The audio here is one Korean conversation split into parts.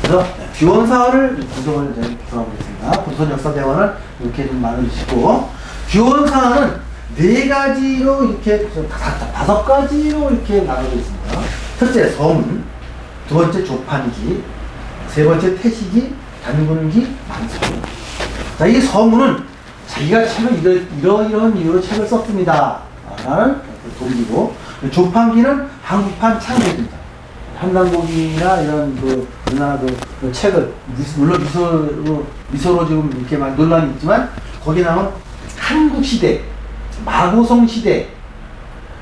그래서 규원사를 구성을 구성하겠습니다. 조선역사대원을 이렇게 좀 나눠주시고, 규원사는 4가지로 이렇게, 5가지로 이렇게 나눠져 있습니다. 첫째, 서문, 두 번째, 조판기, 세 번째, 태식이, 단군기, 만서. 자, 이 서문은 자기가 책을 이러이러한 이유로 책을 썼습니다 라는 동기고, 조판기는 한국판 창제입니다. 한강곡이나 이런 우리나라 그 책을, 물론 미소로 지금 이렇게 막 논란이 있지만, 거기 나온 한국시대, 마고성시대,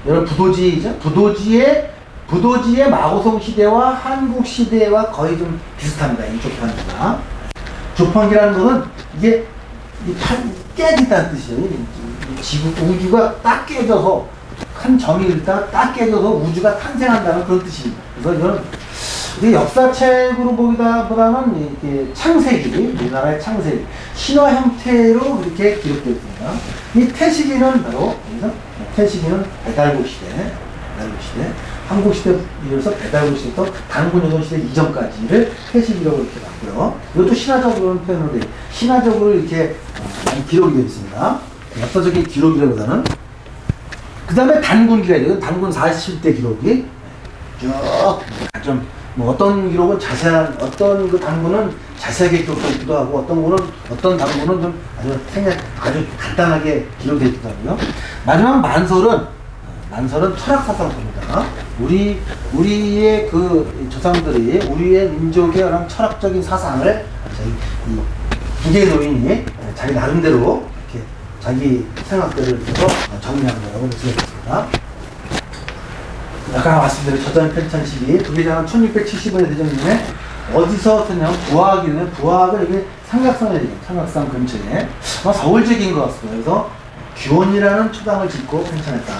여러 부도지죠? 부도지의 마고성시대와 한국시대와 거의 좀 비슷합니다. 이 조판기가. 조판기라는 것은 이게 깨진다는 뜻이에요. 우주가 딱 깨져서, 한 점이 일단 딱 깨져서 우주가 탄생한다는 그런 뜻입니다. 그래서 이건 역사책으로 보기보다는 이렇게 창세기, 우리나라의 창세기, 신화 형태로 이렇게 기록되어 있습니다. 이 태식이는 바로, 태식이는 배달고 시대, 한국 시대 이어서 배달고 시대부터 단군여성 시대 이전까지를 태식이라고 이렇게 봤고요. 이것도 신화적으로는 표현으로 돼요. 신화적으로 이렇게 많이 기록이 되어 있습니다. 역사적인 기록이라기보다는. 그 다음에 단군기가 있어요. 단군 47대 기록이 쭉 좀 어떤 기록은 어떤 그 단군은 자세하게 기록되어 있기도 하고, 어떤 단군은 좀 아주 간단하게 기록되어 있기도 하고요. 마지막 만설은 철학사상서입니다. 우리의 그 조상들이 우리의 민족의 그런 철학적인 사상을 이 부계 노인이 자기 나름대로 이렇게 자기 생각들을 정리한 거라고 볼 수 있습니다. 아까 말씀드린 저전 편찬식이 부계장은 1670년의 대정님에 어디서 썼냐면 부학을 이게 삼각산 근처에 아마 서울지역인 것 같습니다. 그래서 규원이라는 초당을 짓고 편찬했다.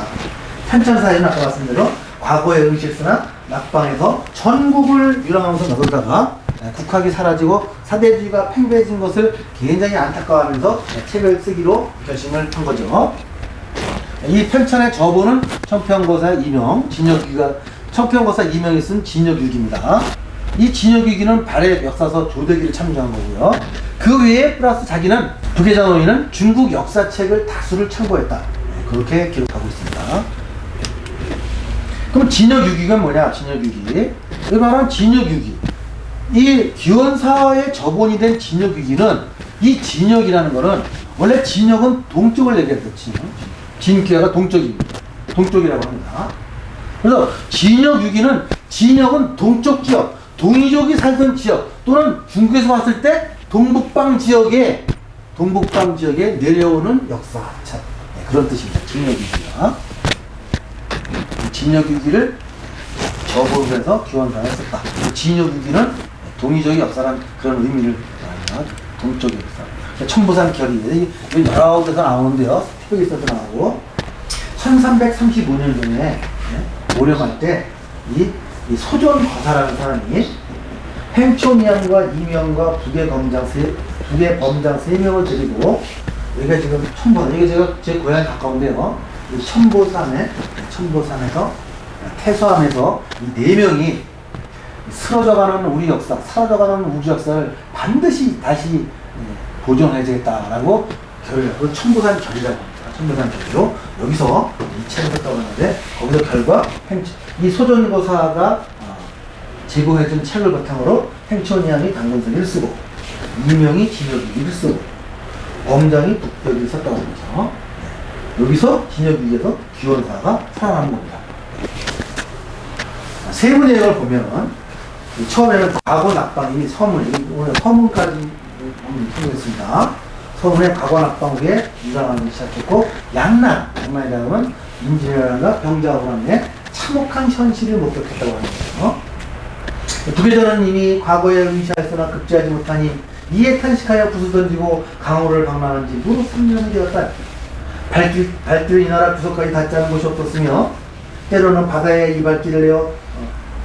편찬사에는 아까 말씀대로 과거에 응실수나 낙방에서 전국을 유랑하면서 나돌다가 국학이 사라지고 사대주의가 팽배해진 것을 굉장히 안타까워하면서 책을 쓰기로 결심을 한 거죠. 이 편찬의 저본은 청평거사 이명, 청평거사 이명이 쓴 진역유기입니다. 이 진역유기는 발해 역사서 조대기를 참조한 거고요. 그 외에 플러스 자기는 부계장노인은 중국 역사책을 다수를 참고했다. 그렇게 기록하고 있습니다. 그럼 진역유기가 뭐냐? 진역유기. 이 말은 진역유기. 이 규원사의 저본이 된 진역유기는, 이 진역이라는 거는 원래 진역은 동쪽을 얘기했죠. 진귀가 동쪽입니다. 동쪽이라고 합니다. 그래서 진역은 동쪽 지역, 동이족이 살던 지역, 또는 중국에서 봤을 때 동북방 지역에 내려오는 역사, 그런 뜻입니다. 진역유기가. 진역유기를 저본을 해서 규원사에 썼다. 진역유기는 동이족의 역사라는 그런 의미를 말합니다. 동쪽의 역사. 천보산 결의, 여러 데서 나오는데요. 티백에서도 나오고, 1335년경에 모령할 때 이 소존거사라는 사람이 행초미양과 이명과 북의 범장 3명을 데리고, 여기가 지금 천보산, 이게 제 고향에 가까운데요. 이 천보산에서 태수함에서 이 4명이 쓰러져가는 우리 역사, 사라져가는 우주 역사를 반드시 다시 보존해야 되겠다라고 결의하고 천보산 결의라고 합니다. 천보산 결의로 여기서 이 책을 썼다고 하는데, 거기서 결과 이 소존거사가 제공해준 책을 바탕으로 행천이양이 단군서기를 쓰고, 이명이 진역유기를 쓰고, 범장이 북벽을 썼다고 합니다. 여기서 진역유기에서 규원사가 살아나는 겁니다. 세부 내용을 보면 처음에는 과거 낙방이 오늘 서문까지 통했습니다. 서문의 과거 낙방 후에 유랑하기 시작했고, 양난이라는 건 임진왜란과 병자호란의 참혹한 현실을 목격했다고 하는 거죠. 부계전은 이미 과거에 응시하였으나 급제하지 못하니 이에 탄식하여 붓을 던지고 강호를 방랑한 지 무려 3년이 되었다. 발길을 이 나라 구석까지 닿지 않은 곳이 없었으며, 때로는 바다에 이 발길을 내어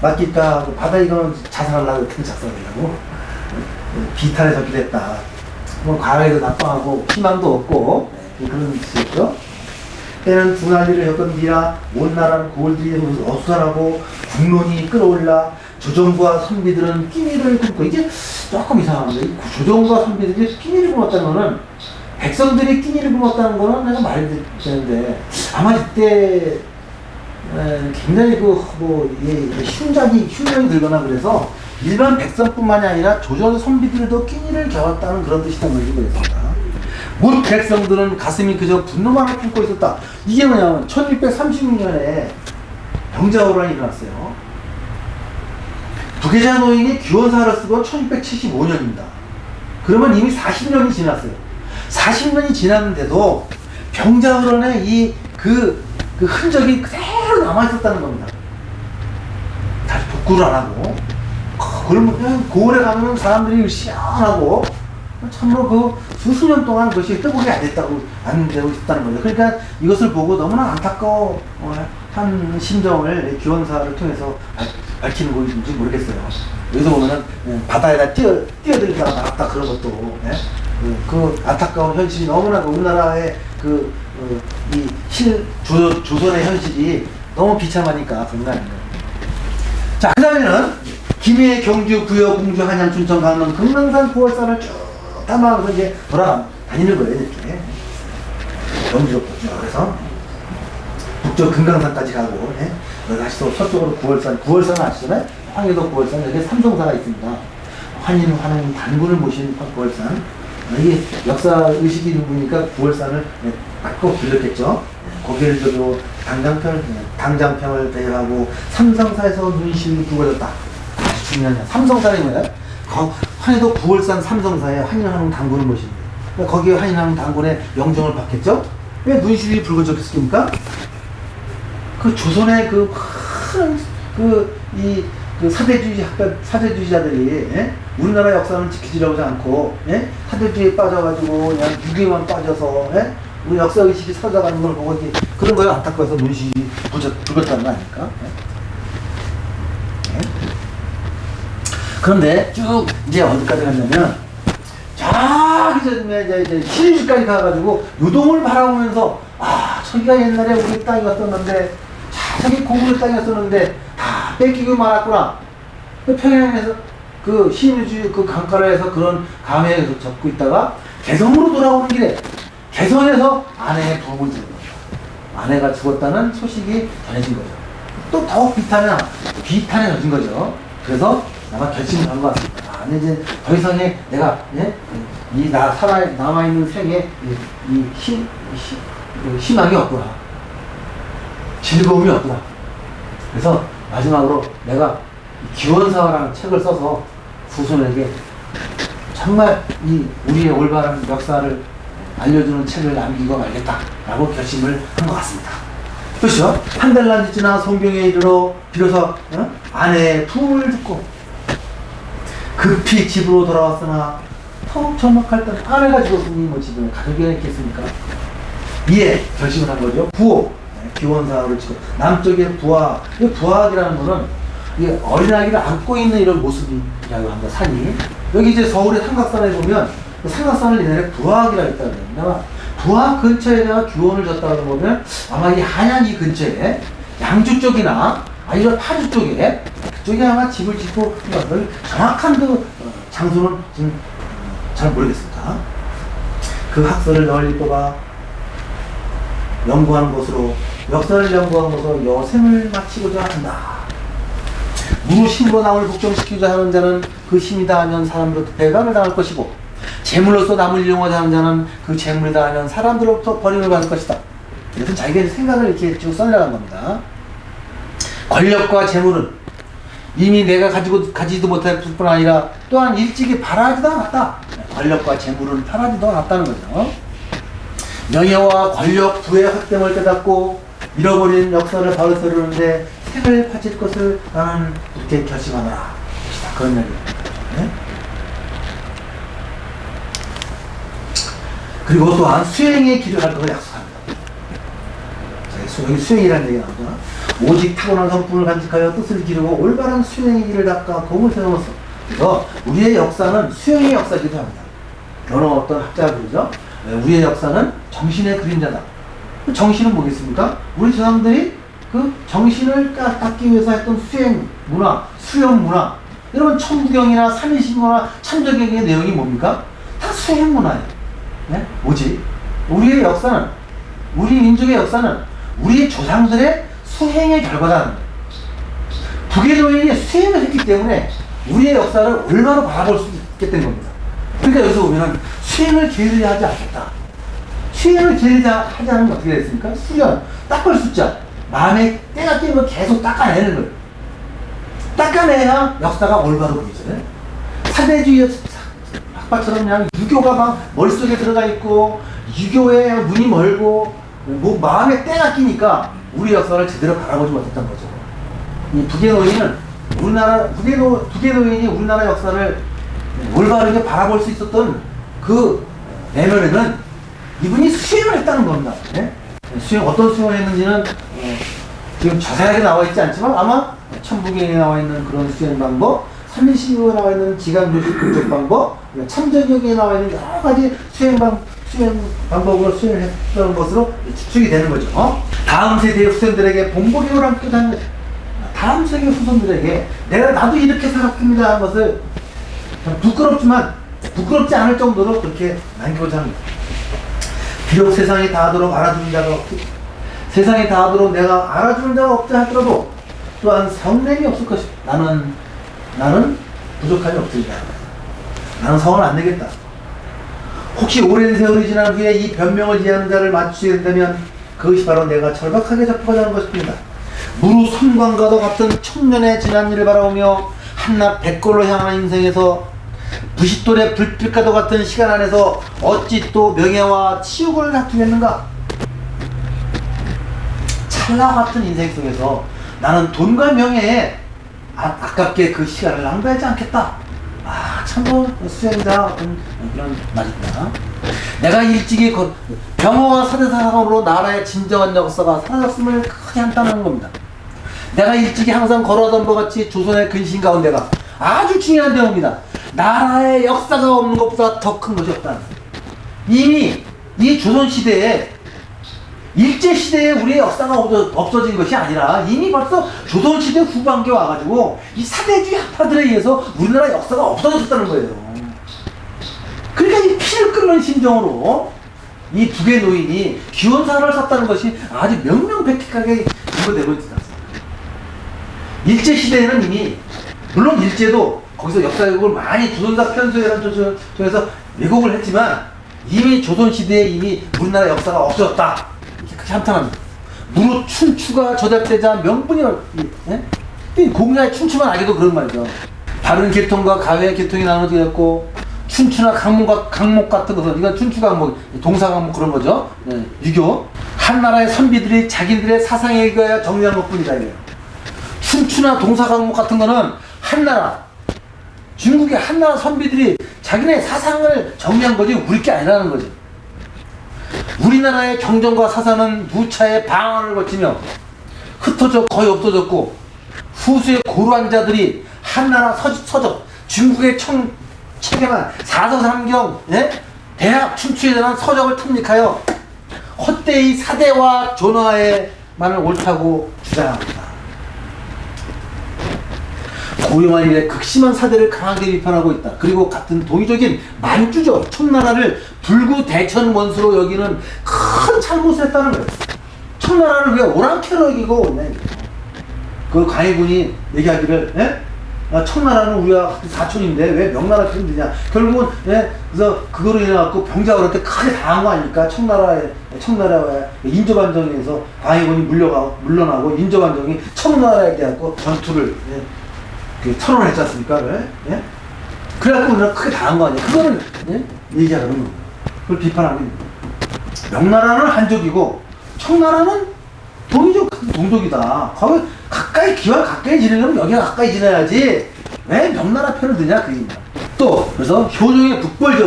맡길까, 바다에 이거는 자살하려고, 작살하려고 비탄에 적기도 했다. 뭐 과거에도 낙방하고 희망도 없고 그런 뜻이었죠. 때는 두 난리를 겪은 뒤라 온 나라는 고을들이 어수선하고 국론이 끌어올라 조정과 선비들은 끼니를 굶고, 이게 조금 이상한데, 조정과 선비들이 끼니를 굶었다는 거는, 백성들이 끼니를 굶었다는 거는 내가 말이 되는데, 아마 이때 굉장히 흉령이 들거나 그래서 일반 백성뿐만이 아니라 조정 선비들도 끼니를 겨웠다는 그런 뜻이 담겨지고 있습니다. 뭇 백성들은 가슴이 그저 분노만을 품고 있었다. 이게 뭐냐면 1636년에 병자호란이 일어났어요. 부계자 노인이 규원사를 쓰고 1675년입니다. 그러면 이미 40년이 지났어요. 40년이 지났는데도 병자호란의 그 흔적이 그대로 남아있었다는 겁니다. 다시 복구를 안 하고, 그러면 그냥 고을에 가면 사람들이 시원하고, 참으로 수십 년 동안 그것이 회복이 안 되고 있다는 거죠. 그러니까 이것을 보고 너무나 안타까워 한 심정을 규원사를 통해서 밝히는 것인지 모르겠어요. 여기서 보면은 바다에다 뛰어들다가 나왔다 그런 것도, 그 안타까운 현실이 너무나 우리나라의 조선의 현실이 너무 비참하니까 그런 거 아닌가요? 자, 그 다음에는 김해, 경주, 부여, 공주, 한양, 춘천, 강릉, 금강산, 고월산을 쭉 탐방하면서 이제 돌아다니는 거예요, 이렇게. 경주로 그래서 북쪽 금강산까지 가고, 다시 또 서쪽으로 구월산 아시잖아요? 황해도 구월산, 여기 삼성사가 있습니다. 환인, 환웅, 단군을 모신 구월산. 이게 역사 의식이 보니까 구월산을 꼭 들렸겠죠. 거기를 저도 당장평을 대여하고 삼성사에서 눈시울이 붉어졌다. 아주 중요한 삼성사는 뭐예요? 환해도 구월산 삼성사에 환인환웅 단군을 모십니다. 거기에 환인환웅 단군의 영정을 받겠죠? 왜 눈시울이 붉어졌겠습니까? 그 조선의 사대주의자들이 우리나라 역사는 지키지려고 하지 않고 사대주의에 빠져가지고 그냥 유교만 빠져서 우리 역사의식이 사라져가는 걸 보고 그런 거에 안타까워서 눈시울이 붉었다는 거 아닙니까? 그런데 쭉 이제 어디까지 갔냐면 저기 신의주까지 가가지고 요동을 바라보면서 저기가 옛날에 우리 땅이었었는데 저기 고구려 땅이었었는데 다 뺏기고 말았구나. 평양에서 신의주 강가를 해서 그런 감회에 접고 있다가 개성으로 돌아오는 길에 개성에서 아내의 부흥을 들은 거죠. 아내가 죽었다는 소식이 전해진 거죠. 또 더욱 비탄해진 거죠. 그래서 아마 결심을 한 것 같습니다. 이제 더 이상의 내가 남아있는 생에 희망이 없구나. 즐거움이 없구나. 그래서 마지막으로 내가 기원사화라는 책을 써서 후손에게 정말 우리의 올바른 역사를 알려주는 책을 남기고 말겠다라고 결심을 한 것 같습니다. 그렇죠? 한 달 난 지나 송병에 이르러 비로소 아내의 부흥을 듣고 급히 집으로 돌아왔으나 더욱 적막할 때 아내가 죽었으니 집에 가족이 있겠습니까? 이에 결심을 한 거죠. 부호, 기원사를 치고 남쪽에 부하. 이 부하학이라는 거는 어린아기를 안고 있는 이런 모습이라고 합니다. 산이 여기 이제 서울의 삼각산에 보면 삼각산을 옛날에 부하학이라고 했다고 해요. 부하 근처에다가 규원을 졌다고 보면 아마 이 한양 이 근처에 양주 쪽이나 아니면 파주 쪽에 그쪽에 아마 집을 짓고 정확한 장소는 지금 잘 모르겠습니다. 그 학설을 널리 뽑아 연구하는 곳으로 역사를 연구하는 곳으로 여생을 마치고자 한다. 무릇 힘으로 남을 복종시키고자 하는 자는 그 힘이 다하면 사람으로부터 배반을 당할 것이고 재물로서 남을 이용하자 하는 자는 그 재물이 다하면 사람들로부터 버림을 받을 것이다. 이것은 자기의 생각을 이렇게 쭉 써내려간 겁니다. 권력과 재물은 이미 내가 가지도 못할 뿐 아니라 또한 일찍이 바라지도 않았다. 권력과 재물은 바라지도 않았다는 거죠. 명예와 권력, 부의 확대을 깨닫고 잃어버린 역사를 바로 세우는데 색을 바칠 것을 나는 그렇게 결심하노라. 그런 얘기입니다. 그리고 또한 수행의 길을 갈 것을 약속합니다. 여기 수행이라는 얘기가 나오잖아. 오직 타고난 성품을 간직하여 뜻을 기르고 올바른 수행의 길을 닦아 공을 세워놓았어. 그래서 우리의 역사는 수행의 역사이기도 합니다. 어느 어떤 학자가 그러죠. 우리의 역사는 정신의 그림자다. 정신은 뭐겠습니까? 우리 조상들이 그 정신을 닦기 위해서 했던 수행 문화, 수영 문화. 여러분 천부경이나 삼일신문화, 참저경의 내용이 뭡니까? 다 수행 문화예요. 네? 뭐지? 우리의 역사는, 우리 민족의 역사는 우리 조상들의 수행의 결과라는 거예요. 북의 노인이 수행을 했기 때문에 우리의 역사를 올바로 바라볼 수 있게 된 겁니다. 그러니까 여기서 보면은 수행을 게을리하지 않겠다. 수행을 게을리하지 않으면 어떻게 됐습니까? 수련, 닦을 숫자. 마음에 때가 끼면 계속 닦아내는 거예요. 닦아내야 역사가 올바로 보이잖아요. 사대주의 학파처럼 그냥 유교가 막 머릿속에 들어가 있고 유교에 눈이 멀고 뭐 마음에 때가 끼니까 우리 역사를 제대로 바라보지 못했던 거죠. 이 북의 노인은 우리나라 북의 노인이 우리나라 역사를 올바르게 바라볼 수 있었던 그 내면에는 이분이 수행을 했다는 겁니다. 네? 수행 어떤 수행을 했는지는 지금 자세하게 나와 있지 않지만 아마 천부경에 나와 있는 그런 수행 방법, 삼일신경에 나와 있는 지강교식 분석 방법, 참저경에 나와 있는 여러 가지 수행 방법으로 수행을 했던 것으로 추측이 되는 거죠. 다음 세대의 후손들에게 본보기를 남기도 하는 거죠. 다음 세대 후손들에게 나도 이렇게 살았습니다 하는 것을 부끄럽지만 부끄럽지 않을 정도로 그렇게 남기고자 합니다. 비록 세상이 다하도록 알아주는 자가 없지, 세상이 다하도록 내가 알아주는 자가 없다 하더라도 또한 성냄이 없을 것이다. 나는 부족함이 없으리라. 나는 성을 안 내겠다. 혹시 오랜 세월이 지난 후에 이 변명을 이해하는 자를 맞추게 된다면 그것이 바로 내가 절박하게 접근하는 것입니다. 무루 섬광과도 같은 청년의 지난 일을 바라보며 한낱 백골로 향하는 인생에서 부싯돌의 불빛과도 같은 시간 안에서 어찌 또 명예와 치욕을 다투겠는가? 찰나 같은 인생 속에서 나는 돈과 명예에 아깝게 그 시간을 낭비하지 않겠다. 참고 수행자 어떤 그런 말입니다. 내가 일찍이 병화와 사대사상으로 나라의 진정한 역사가 사라졌음을 크게 한다는 겁니다. 내가 일찍이 항상 걸어던 것 같이 조선의 근신 가운데가 아주 중요한 내용입니다. 나라의 역사가 없는 것보다 더 큰 것이 없다. 이미 이 조선시대에 일제시대에 우리의 역사가 없어진 것이 아니라 이미 벌써 조선시대 후반기에 와가지고 이 사대주의 학파들에 의해서 우리나라 역사가 없어졌다는 거예요. 그러니까 이 피를 끓는 심정으로 이 북의 노인이 기원사를 썼다는 것이 아주 명명백백하게 증거되고 있지 않습니까? 일제시대에는 이미 물론 일제도 거기서 역사 왜곡을 많이 조선사 편수회를 통해서 왜곡을 했지만 이미 조선시대에 이미 우리나라 역사가 없어졌다. 이렇게 한탄합니다. 무릇 춘추가 조작되자 명분이 예? 공자의 춘추만 알게도 그런 말이죠. 바른 계통과 가외의 계통이 나눠지겠고 춘추나 강목 같은 것은 이건 춘추 강목, 동사 강목 그런 거죠. 네, 유교. 한나라의 선비들이 자기들의 사상에 의하여 정리한 것뿐이다 이래요. 춘추나 동사 강목 같은 거는 한나라 중국의 한나라 선비들이 자기네 사상을 정리한 거지 우리 게 아니라는 거지. 우리나라의 경전과 사상은 무차의 방황을 거치며 흩어져 거의 없어졌고 후수의 고루한 자들이 한나라 서적 중국의 체계만 사서삼경 대학 춘추에 대한 서적을 탐닉하여 헛되이 사대와 존화에만을 옳다고 주장합니다. 고용한 일에 극심한 사대를 강하게 비판하고 있다. 그리고 같은 동의적인 만주죠. 청나라를 불구 대천 원수로 여기는 큰 잘못을 했다는 거예요. 청나라를 왜 오랑캐로 여기고 있냐. 그 광해군이 얘기하기를 청나라는 우리가 사촌인데 왜 명나라 편이냐. 결국은 그래서 그거로 인해갖고 병자가 그렇게 크게 당한 거 아닙니까? 청나라의 인조반정에서 광해군이 물러나고 인조반정이 청나라에 대한 전투를 선언을 했지 않습니까? 예? 그래갖고 우리가 크게 당한 거 아니에요. 그거는 얘기하는 겁니다. 그걸 비판하는 겁니다. 명나라는 한족이고 청나라는 동족이다. 거기 기왕 가까이 지내려면 여기가 가까이 지내야지 왜 명나라 편을 드냐 그 얘기입니다. 또 그래서 효종의 북벌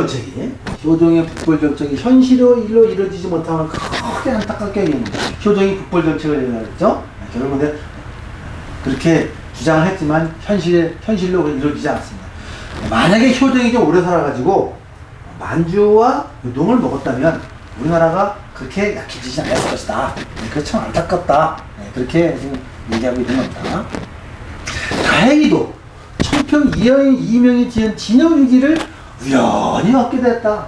정책이 현실로 이루어지지 못하면 크게 안타깝게 얘기합니다. 효종이 북벌 정책을 얘기했죠. 결국은 그렇게 주장을 했지만 현실로 이루어지지 않습니다. 만약에 효종이 좀 오래 살아가지고 만주와 요동을 먹었다면 우리나라가 그렇게 약해지지 않았을 것이다. 그게 참 안타깝다. 그렇게 지금 얘기하고 있는 겁니다. 다행히도 청평 이명이 지은 진영위기를 우연히 얻게 됐다.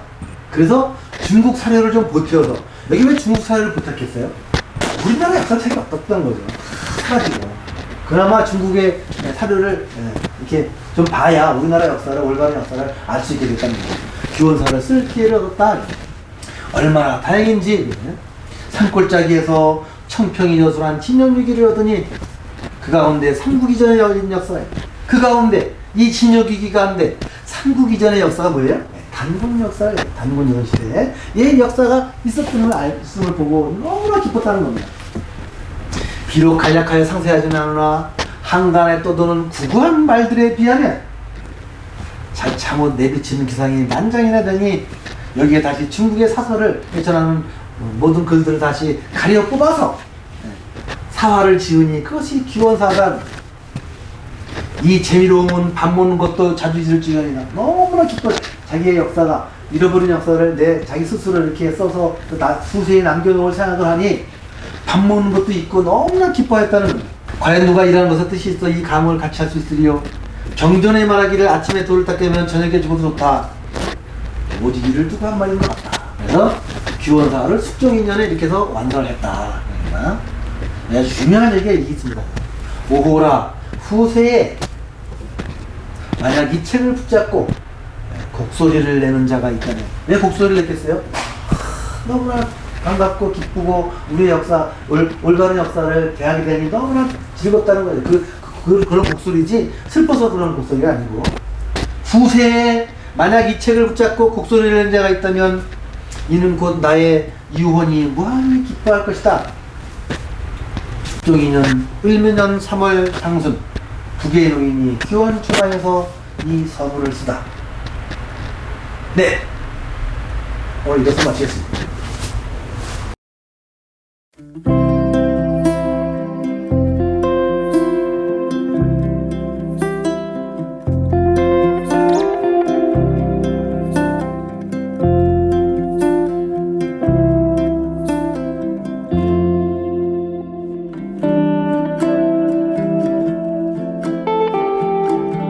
그래서 중국 사료를 좀 보태어서, 여기 왜 중국 사료를 부탁했어요? 우리나라 역사책이 없었던 거죠. 사라지고. 그나마 중국의 사료를 이렇게 좀 봐야 우리나라 역사를, 올바른 역사를 알 수 있게 됐다는 거죠. 기원사를 쓸 기회를 얻었다. 얼마나 다행인지. 산골짜기에서 청평이 여술한 진영위기를 얻으니 그 가운데 삼국이전의 열린 역사에, 그 가운데 이 진영위기 가운데 삼국이전의 역사가 뭐예요? 단군 역사예요. 단군 시대에 이 역사가 있음을 보고 너무나 기뻤다는 겁니다. 비록 간략하게 상세하지는 않으나 한간에 떠도는 구구한 말들에 비하면 잘못 내비치는 기상이 만장이나 되니 여기에 다시 중국의 사설을 전하는 모든 글들을 다시 가려 뽑아서 사화를 지으니 그것이 기원사다. 이 재미로운 밥 먹는 것도 자주 잊을 지경이다. 너무나 기뻐. 자기의 역사가, 잃어버린 역사를 자기 스스로 이렇게 써서 후세에 남겨놓을 생각을 하니 밥 먹는 것도 있고 너무나 기뻐했다는 거예요. 과연 누가 이라는 것의 뜻이 있어 이 감을 같이 할 수 있으리요? 경전에 말하기를 아침에 돌을 닦으면 저녁에 죽어도 좋다. 오직 이를 두고 한 말인 것 같다. 그래서 귀원사를 숙종인년에 이렇게 해서 완성을 했다. 그러니까 아주 유명한 얘기가 여기 있습니다. 오호라 후세에 만약 이 책을 붙잡고 곡소리를 내는 자가 있다면, 왜 곡소리를 냈겠어요? 너무나 반갑고 기쁘고 우리의 역사, 올바른 역사를 대하게 되니 너무나 즐겁다는 거예요. 그런 곡소리지 슬퍼서 그런 곡소리가 아니고, 후세에 만약 이 책을 붙잡고 곡소리를 내는 자가 있다면 이는 곧 나의 유혼이 무한히 기뻐할 것이다. 숙종이년 을묘년 3월 상순 북의 노인이 기원 초반에서 이 서문을 쓰다. 네, 오늘 이것을 마치겠습니다.